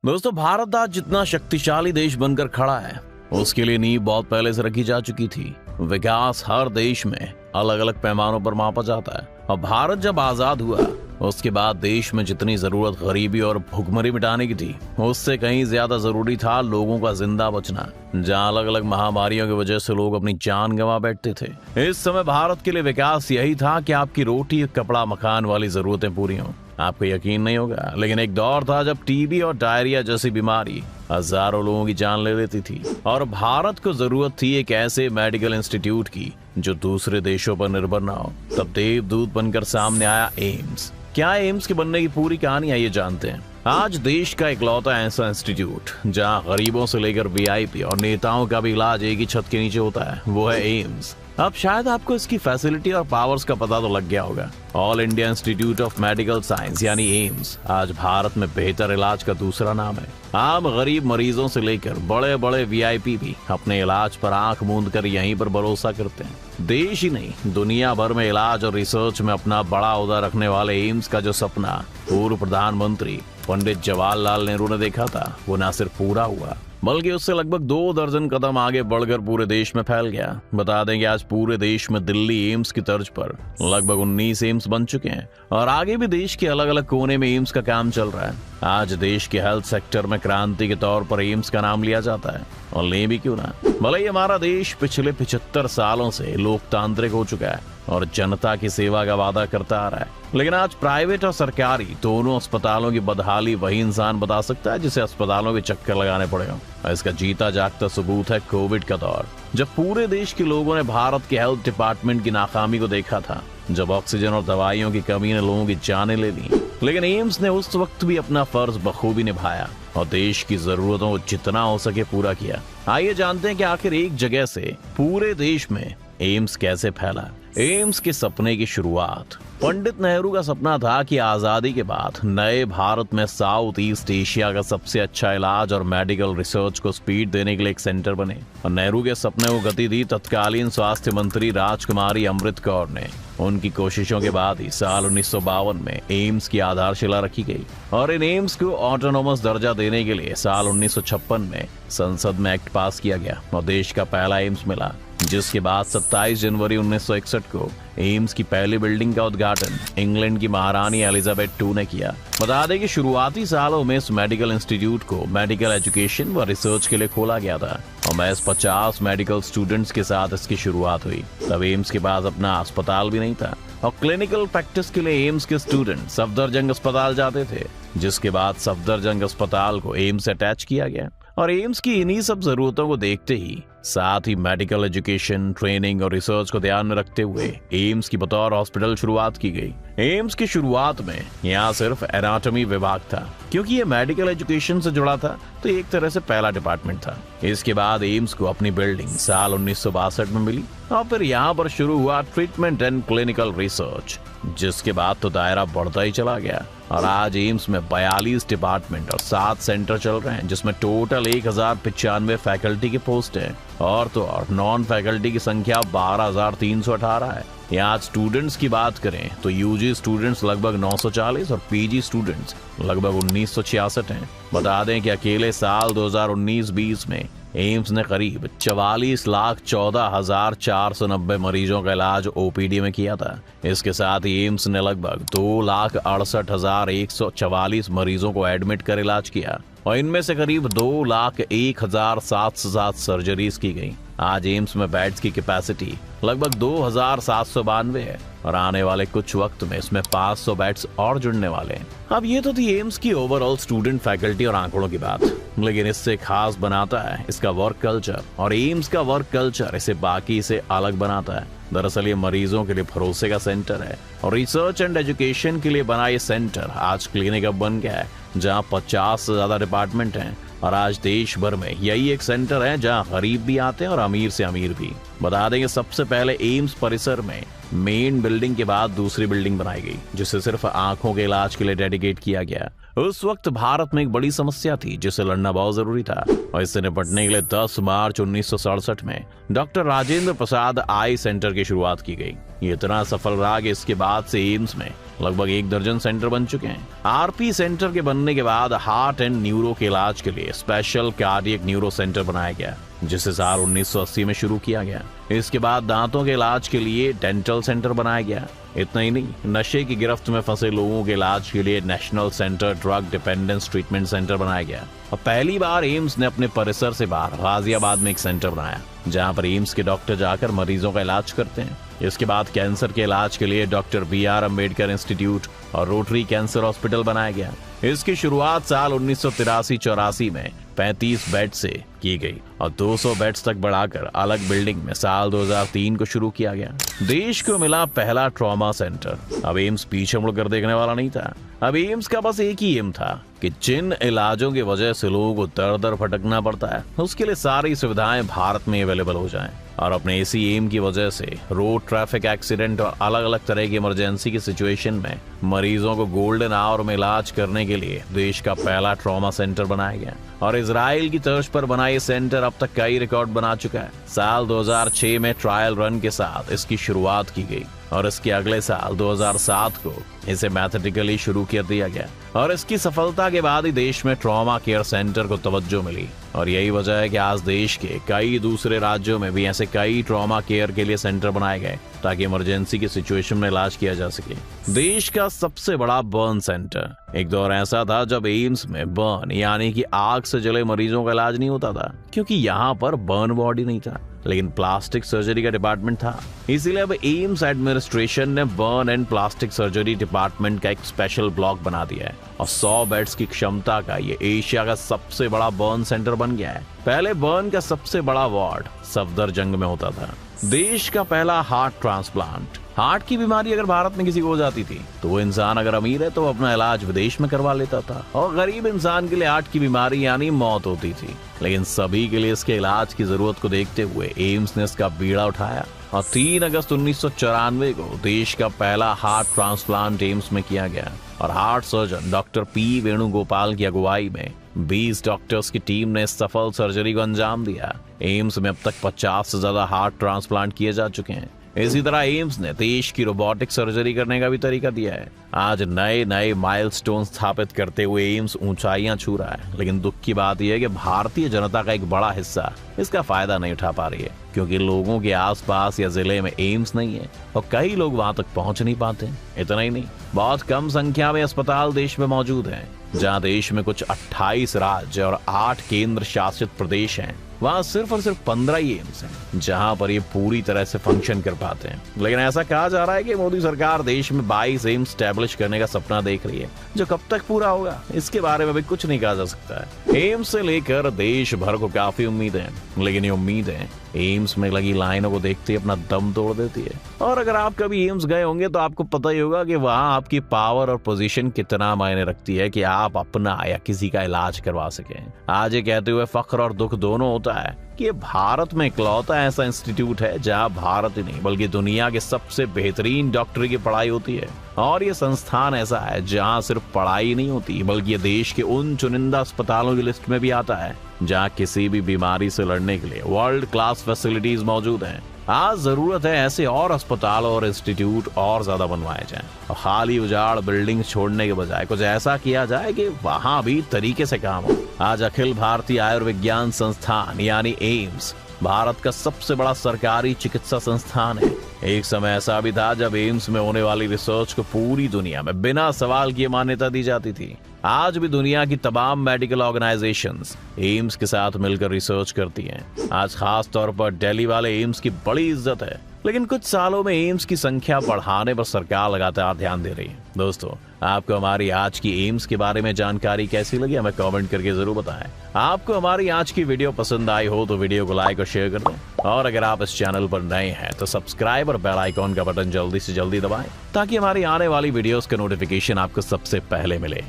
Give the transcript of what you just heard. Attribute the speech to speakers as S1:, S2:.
S1: दोस्तों, भारत आज जितना शक्तिशाली देश बनकर खड़ा है उसके लिए नींव बहुत पहले से रखी जा चुकी थी। विकास हर देश में अलग अलग पैमानों पर मापा जाता है और भारत जब आजाद हुआ उसके बाद देश में जितनी जरूरत गरीबी और भुखमरी मिटाने की थी उससे कहीं ज्यादा जरूरी था लोगों का जिंदा बचना। जहां अलग अलग महामारियों की वजह से लोग अपनी जान गंवा बैठते थे, इस समय भारत के लिए विकास यही था कि आपकी रोटी, कपड़ा, मकान वाली जरूरतें पूरी हों। आपको यकीन नहीं होगा, लेकिन एक दौर था जब टीबी और डायरिया जैसी बीमारी हजारों लोगों की जान ले लेती थी और भारत को जरूरत थी एक ऐसे मेडिकल इंस्टीट्यूट की जो दूसरे देशों पर निर्भर ना हो। तब देवदूत बनकर सामने आया एम्स। क्या एम्स के बनने की पूरी कहानी आइए जानते हैं। आज देश का इकलौता ऐसा इंस्टीट्यूट जहां गरीबों से लेकर वीआईपी और नेताओं का भी इलाज एक ही छत के नीचे होता है, वो है एम्स। अब शायद आपको इसकी फैसिलिटी और पावर्स का पता तो लग गया होगा। All India institute of medical science यानी एम्स आज भारत में बेहतर इलाज का दूसरा नाम है। आम गरीब मरीजों से लेकर बड़े बड़े वीआईपी भी अपने इलाज पर आंख मूंद कर यहीं पर भरोसा करते हैं। देश ही नहीं, दुनिया भर में इलाज और रिसर्च में अपना बड़ा ओहदा रखने वाले एम्स का जो सपना पूर्व प्रधानमंत्री पंडित जवाहरलाल नेहरू ने देखा था, वो न सिर्फ पूरा हुआ बल्कि उससे लगभग 2 दर्जन कदम आगे बढ़कर पूरे देश में फैल गया। बता दें कि आज पूरे देश में दिल्ली एम्स की तर्ज पर लगभग 19 एम्स बन चुके हैं और आगे भी देश के अलग अलग कोने में एम्स का काम चल रहा है। आज देश के हेल्थ सेक्टर में क्रांति के तौर पर एम्स का नाम लिया जाता है, और ले भी क्यों ना। भले ही हमारा देश पिछले 75 सालों से लोकतांत्रिक हो चुका है और जनता की सेवा का वादा करता आ रहा है, लेकिन आज प्राइवेट और सरकारी दोनों अस्पतालों की बदहाली वही इंसान बता सकता है जिसे अस्पतालों के चक्कर लगाने पड़े हों। इसका जीता जागता सबूत है कोविड का दौर, जब पूरे देश के लोगों ने भारत के हेल्थ डिपार्टमेंट की नाकामी को देखा था, जब ऑक्सीजन और दवाइयों की कमी ने लोगों की जानें ले ली। लेकिन एम्स ने उस वक्त भी अपना फर्ज बखूबी निभाया और देश की जरूरतों को जितना हो सके पूरा किया। आइए जानते हैं कि आखिर एक जगह से पूरे देश में एम्स कैसे फैला। एम्स के सपने की शुरुआत पंडित नेहरू का सपना था कि आजादी के बाद नए भारत में साउथ ईस्ट एशिया का सबसे अच्छा इलाज और मेडिकल रिसर्च को स्पीड देने के लिए एक सेंटर बने। और नेहरू के सपने को गति दी तत्कालीन स्वास्थ्य मंत्री राजकुमारी अमृत कौर ने। उनकी कोशिशों के बाद ही साल 1952 में एम्स की आधारशिला रखी गई और इन एम्स को ऑटोनोमस दर्जा देने के लिए साल 1956 में संसद में एक्ट पास किया गया और देश का पहला एम्स मिला, जिसके बाद 27 जनवरी 1961 को एम्स की पहली बिल्डिंग का उद्घाटन इंग्लैंड की महारानी एलिजाबेथ II ने किया। बता दें कि शुरुआती सालों में इस मेडिकल इंस्टीट्यूट को मेडिकल एजुकेशन व रिसर्च के लिए खोला गया था और महज 50 मेडिकल स्टूडेंट्स के साथ इसकी शुरुआत हुई। तब एम्स के पास अपना अस्पताल भी नहीं था और क्लिनिकल प्रैक्टिस के लिए एम्स के स्टूडेंट सफदरजंग अस्पताल जाते थे, जिसके बाद सफदरजंग अस्पताल को एम्स अटैच किया गया। और एम्स की इन्हीं सब जरूरतों को देखते ही साथ ही मेडिकल एजुकेशन, ट्रेनिंग और रिसर्च को ध्यान में रखते हुए एम्स की बतौर हॉस्पिटल शुरुआत की गई। एम्स की शुरुआत में यहाँ सिर्फ एनाटॉमी विभाग था, क्योंकि ये मेडिकल एजुकेशन से जुड़ा था तो एक तरह से पहला डिपार्टमेंट था। इसके बाद एम्स को अपनी बिल्डिंग साल 1962 में मिली और फिर यहाँ पर शुरू हुआ ट्रीटमेंट एंड क्लिनिकल रिसर्च, जिसके बाद तो दायरा बढ़ता ही चला गया और आज एम्स में 42 डिपार्टमेंट और 7 सेंटर चल रहे हैं, जिसमें टोटल 1095 फैकल्टी की पोस्ट है और तो और नॉन फैकल्टी की संख्या 12,318 है। यहाँ स्टूडेंट्स की बात करें तो यूजी स्टूडेंट्स लगभग 940 और पीजी स्टूडेंट्स लगभग 1966 हैं। बता दें कि अकेले साल 2019-20 में एम्स ने करीब 44,14,490 मरीजों का इलाज ओपीडी में किया था। इसके साथ ही एम्स ने लगभग 2,68,144 मरीजों को एडमिट कर इलाज किया और इनमें से करीब 2,01,707 सर्जरीज की गई। आज एम्स में बेड्स की कैपेसिटी लगभग 2,792 है और आने वाले कुछ वक्त में इसमें 500 बेड्स और जुड़ने वाले हैं। अब ये तो थी एम्स की ओवरऑल स्टूडेंट फैकल्टी और आंकड़ों की बात, लेकिन इससे खास बनाता है इसका वर्क कल्चर और एम्स का वर्क कल्चर इसे बाकी से अलग बनाता है। दरअसल ये मरीजों के लिए भरोसे का सेंटर है और रिसर्च एंड एजुकेशन के लिए बना ये सेंटर आज क्लिनिक अब बन गया है, जहाँ 50 से ज्यादा डिपार्टमेंट हैं और आज देश भर में यही एक सेंटर है जहां गरीब भी आते हैं और अमीर से अमीर भी। बता देंगे सबसे पहले एम्स परिसर में मेन बिल्डिंग के बाद दूसरी बिल्डिंग बनाई गई, जिसे सिर्फ आंखों के इलाज के लिए डेडिकेट किया गया। उस वक्त भारत में एक बड़ी समस्या थी जिसे लड़ना बहुत जरूरी था और इससे निपटने के लिए 10 मार्च 1967 में डॉक्टर राजेंद्र प्रसाद आई सेंटर की शुरुआत की गई। ये इतना सफल रहा कि इसके बाद से एम्स में लगभग 1 दर्जन सेंटर बन चुके हैं। आरपी सेंटर के बनने के बाद हार्ट एंड न्यूरो के इलाज के लिए स्पेशल कार्डियक न्यूरो सेंटर बनाया गया, जिसे साल 1980 में शुरू किया गया। इसके बाद दांतों के इलाज के लिए डेंटल सेंटर बनाया गया। इतना ही नहीं, नशे की गिरफ्त में फंसे लोगों के इलाज के लिए national centre drug dependence treatment centre बनाया गया। और पहली बार एम्स ने अपने परिसर से बाहर गाजियाबाद में एक सेंटर बनाया, जहां पर एम्स के डॉक्टर जाकर मरीजों का इलाज करते हैं। इसके बाद कैंसर के इलाज के लिए डॉक्टर BR अम्बेडकर इंस्टीट्यूट और रोटरी कैंसर हॉस्पिटल बनाया गया। इसकी शुरुआत साल 1983-84 में 35 बेड से की गई और 200 बेड्स तक बढ़ाकर अलग बिल्डिंग में साल 2003 को शुरू किया गया। देश को मिला पहला ट्रॉमा सेंटर। अब एम्स पीछे मुड़कर देखने वाला नहीं था। अब एम्स का बस एक ही एम था कि जिन इलाजों की वजह से लोगों को दर दर भटकना पड़ता है, उसके लिए सारी सुविधाएं भारत में अवेलेबल हो जाएं। और अपने इसी एम की वजह से रोड ट्रैफिक एक्सीडेंट और अलग अलग तरह की इमरजेंसी की सिचुएशन में मरीजों को गोल्डन आवर में इलाज करने के लिए देश का पहला ट्रॉमा सेंटर बनाया गया। और इजराइल की तर्ज पर बना ये सेंटर अब तक कई रिकॉर्ड बना चुका है। साल 2006 में ट्रायल रन के साथ इसकी शुरुआत की गई और इसके अगले साल 2007 को इसे मैथमेटिकली शुरू कर दिया गया। और इसकी सफलता के बाद ही देश में ट्रॉमा केयर सेंटर को तवज्जो मिली। और यही वजह है कि आज देश के कई दूसरे राज्यों में भी ऐसे कई ट्रॉमा केयर के लिए सेंटर बनाए गए, ताकि इमरजेंसी की सिचुएशन में इलाज किया जा सके। देश का सबसे बड़ा बर्न सेंटर। एक दौर ऐसा था जब एम्स में बर्न यानी कि आग से जले मरीजों का इलाज नहीं होता था, क्योंकि यहाँ पर बर्न वार्ड ही नहीं था, लेकिन प्लास्टिक सर्जरी का डिपार्टमेंट था। इसीलिए अब एम्स एडमिनिस्ट्रेशन ने burn and plastic surgery department का एक स्पेशल ब्लॉक बना दिया है और 100 बेड्स की क्षमता का ये एशिया का सबसे बड़ा बर्न सेंटर बन गया है। पहले बर्न का सबसे बड़ा वार्ड सफदरजंग में होता था। देश का पहला हार्ट ट्रांसप्लांट। हार्ट की बीमारी अगर भारत में किसी को हो जाती थी तो वो इंसान अगर अमीर है तो वो अपना इलाज विदेश में करवा लेता था, और गरीब इंसान के लिए हार्ट की बीमारी यानी मौत होती थी। लेकिन सभी के लिए इसके इलाज की जरूरत को देखते हुए एम्स ने इसका बीड़ा उठाया और 3 अगस्त 1994 को देश का पहला हार्ट ट्रांसप्लांट एम्स में किया गया। और heart surgeon doctor P Venugopal की अगुवाई में 20 डॉक्टर्स की टीम ने सफल सर्जरी को अंजाम दिया। एम्स में अब तक 50 से ज्यादा हार्ट ट्रांसप्लांट किए जा चुके हैं। इसी तरह एम्स ने देश की रोबोटिक सर्जरी करने का भी तरीका दिया है। आज नए नए माइलस्टोन स्थापित करते हुए एम्स ऊंचाइयां छू रहा है। लेकिन दुख की बात यह है कि भारतीय जनता का एक बड़ा हिस्सा इसका फायदा नहीं उठा पा रही है, क्योंकि लोगों के आसपास या जिले में एम्स नहीं है और कई लोग वहां तक पहुंच नहीं पाते। इतना ही नहीं, बहुत कम संख्या में अस्पताल देश में मौजूद हैं। जहां देश में कुछ 28 राज्य और 8 केंद्र शासित प्रदेश हैं, वहाँ सिर्फ और सिर्फ 15 ही एम्स हैं जहां पर ये पूरी तरह से फंक्शन कर पाते हैं। लेकिन ऐसा कहा जा रहा है कि मोदी सरकार देश में 22 एम्स स्टैब्लिश करने का सपना देख रही है, जो कब तक पूरा होगा इसके बारे में भी कुछ नहीं कहा जा सकता है। एम्स से लेकर देश भर को काफी उम्मीदें हैं, लेकिन ये उम्मीदें एम्स में लगी लाइनों को देखते ही अपना दम तोड़ देती है। और अगर आप कभी एम्स गए होंगे तो आपको पता ही होगा कि वहाँ आपकी पावर और पोजीशन कितना मायने रखती है कि आप अपना या किसी का इलाज करवा सकें। आज ये कहते हुए फख्र और दुख दोनों होता है कि भारत में इकलौता ऐसा इंस्टीट्यूट है जहां भारत ही नहीं बल्कि दुनिया के सबसे बेहतरीन डॉक्टरी की पढ़ाई होती है। और ये संस्थान ऐसा है जहां सिर्फ पढ़ाई नहीं होती, बल्कि ये देश के उन चुनिंदा अस्पतालों की लिस्ट में भी आता है जहां किसी भी बीमारी से लड़ने के लिए वर्ल्ड क्लास फैसिलिटीज मौजूद हैं। आज जरूरत है ऐसे और अस्पताल और इंस्टीट्यूट और ज्यादा बनवाए जाएं और खाली उजाड़ बिल्डिंग छोड़ने के बजाय कुछ ऐसा किया जाए कि वहां भी तरीके से काम हो। आज अखिल भारतीय आयुर्विज्ञान संस्थान यानी एम्स भारत का सबसे बड़ा सरकारी चिकित्सा संस्थान है। एक समय ऐसा भी था जब एम्स में होने वाली रिसर्च को पूरी दुनिया में बिना सवाल किए मान्यता दी जाती थी। आज भी दुनिया की तमाम मेडिकल ऑर्गेनाइजेशंस एम्स के साथ मिलकर रिसर्च करती हैं। आज खास तौर पर दिल्ली वाले एम्स की बड़ी इज्जत है, लेकिन कुछ सालों में एम्स की संख्या बढ़ाने पर सरकार लगातार ध्यान दे रही है। दोस्तों, आपको हमारी आज की एम्स के बारे में जानकारी कैसी लगी हमें कमेंट करके जरूर बताएं। आपको हमारी आज की वीडियो पसंद आई हो तो वीडियो को लाइक और शेयर कर दें, और अगर आप इस चैनल पर नए हैं तो सब्सक्राइब और बेल आइकॉन का बटन जल्दी से जल्दी दबाएं ताकि हमारी आने वाली वीडियोस का नोटिफिकेशन आपको सबसे पहले मिले।